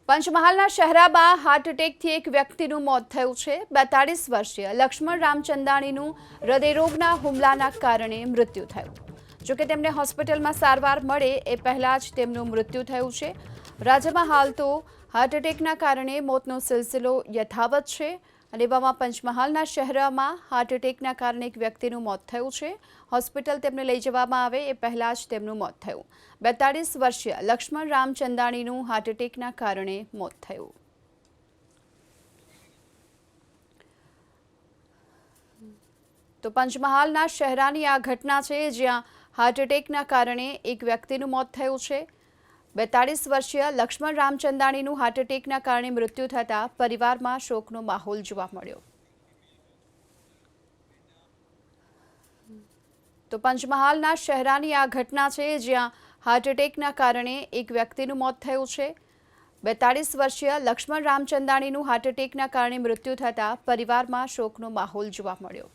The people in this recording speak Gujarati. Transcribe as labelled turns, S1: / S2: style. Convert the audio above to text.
S1: પંચમહાલના શહેરામાં હાર્ટ એટેકથી એક વ્યક્તિનું મોત થયું છે। 42 વર્ષીય લક્ષ્મણ રામચંદાણીનું હૃદયરોગના હુમલાના કારણે મૃત્યુ થયું। જોકે તેમને હોસ્પિટલમાં સારવાર મળે એ પહેલા જ તેમનું મૃત્યુ થયું છે। રાજ્યમાં હાલ તો હાર્ટ એટેકના કારણે મોતનો સિલસિલો યથાવત છે અને એવામાં પંચમહાલના શહેરમાં હાર્ટ એટેકના કારણે એક વ્યક્તિનું મોત થયું છે। હોસ્પિટલ તેમને લઈ જવામાં આવે એ પહેલા જ તેમનું મોત થયું। 42 વર્ષીય લક્ષ્મણ રામચંદાણીનું હાર્ટ એટેકના કારણે મોત થયું। તો પંચમહાલના શહેરાની આ ઘટના છે જ્યાં હાર્ટ એટેકના કારણે એક વ્યક્તિનું મોત થયું છે। 42 વર્ષીય લક્ષ્મણ રામચંદાણીનું હાર્ટ એટેકના કારણે મૃત્યુ થતાં પરિવારમાં શોકનો માહોલ જોવા મળ્યો। તો પંચમહાલના શહેરાની આ ઘટના છે જ્યાં હાર્ટ એટેકના કારણે એક વ્યક્તિનું મોત થયું છે। 42 વર્ષીય લક્ષ્મણ રામચંદાણીનું હાર્ટ એટેકના કારણે મૃત્યુ થતાં પરિવારમાં શોકનો માહોલ જોવા મળ્યો।